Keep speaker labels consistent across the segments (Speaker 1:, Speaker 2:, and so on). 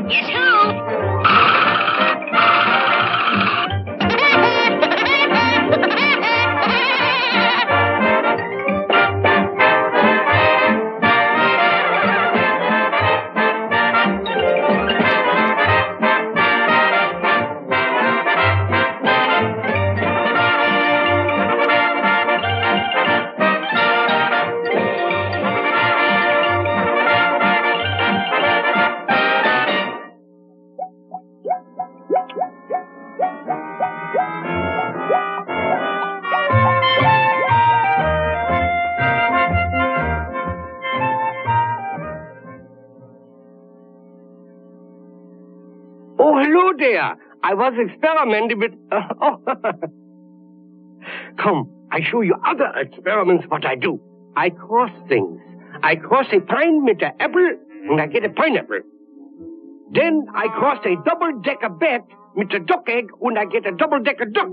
Speaker 1: Guess who?
Speaker 2: Oh, hello there. I was experimenting with... Come, I show you other experiments what I do. I cross things. I cross a pine with an apple, and I get a pineapple. Then I cross a double-decker bed with a duck egg, and I get a double-decker duck.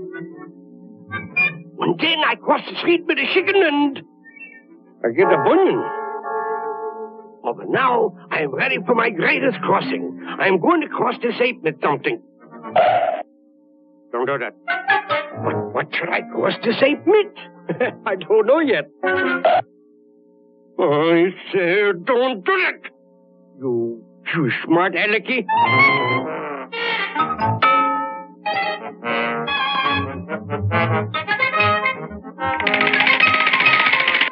Speaker 2: And then I cross the street with a chicken, and I get a bunion. Oh, but now I am ready for my greatest crossing. I am going to cross this ape with something. Don't do that. But what shall I cross this ape with? I don't know yet. I say, don't do it. You smart alecky.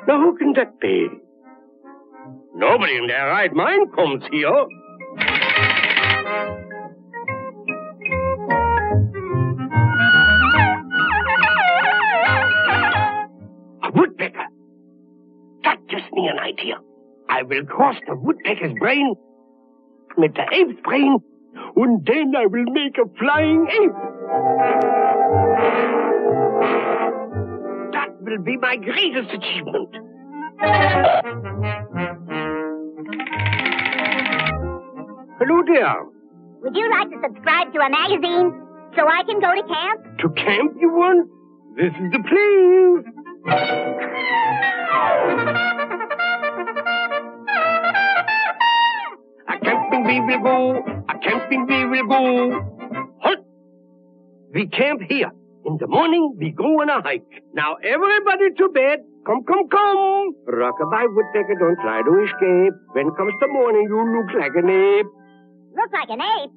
Speaker 2: Now, who can that be? Nobody in their right mind comes here. A woodpecker. That gives me an idea. I will cross the woodpecker's brain with the ape's brain, and then I will make a flying ape. That will be my greatest achievement. Hello there.
Speaker 1: Would you like to subscribe to a magazine so I can go to camp?
Speaker 2: To camp you want? This is the place. A camping we will go. A camping we will go. Halt! We camp here. In the morning, we go on a hike. Now, everybody to bed. Come, come, come. Rockabye woodpecker, don't try to escape. When comes the morning, you look like an ape.
Speaker 1: Look like an ape?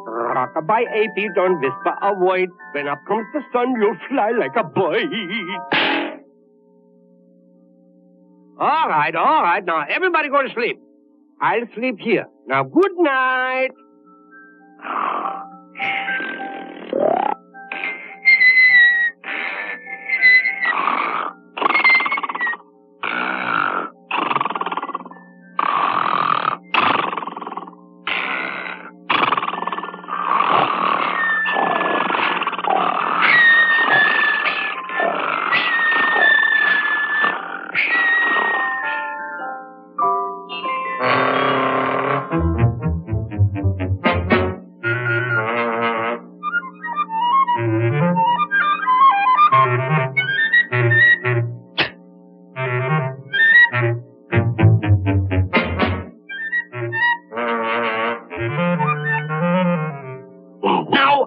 Speaker 2: Rockabye apey, don't whisper, avoid. When up comes the sun, you'll fly like a bird. All right. Now, everybody go to sleep. I'll sleep here. Now, good night.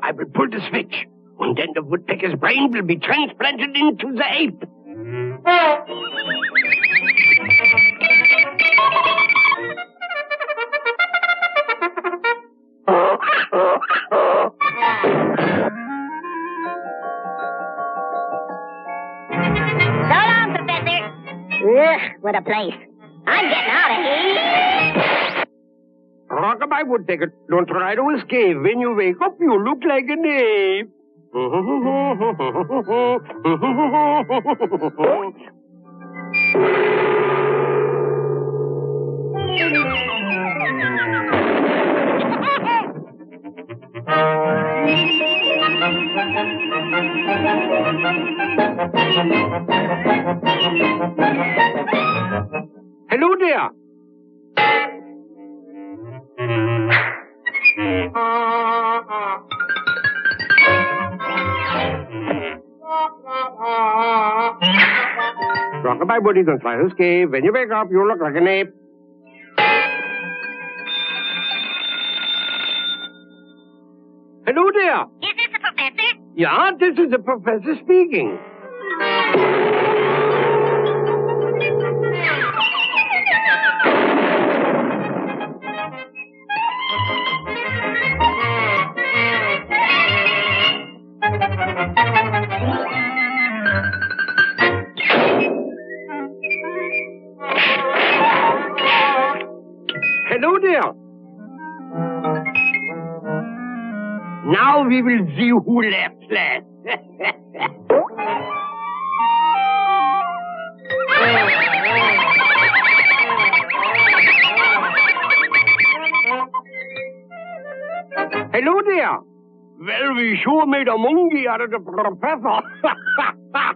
Speaker 2: I will pull the switch, and then the woodpecker's brain will be transplanted into the ape.
Speaker 1: So long, Professor. Ugh, what a place. I'm getting out of here.
Speaker 2: Rockabye woodpecker, don't try to escape. When you wake up, you look like an ape. Hello there. Rockabye buddy, don't try to escape. When you wake up, you look like an ape. Hello there.
Speaker 1: Is this the professor?
Speaker 2: Yeah, this is the professor speaking. Hello there. Now we will see who left last. Hello there. Well, we sure made a monkey out of the professor.
Speaker 1: Ha ha ha!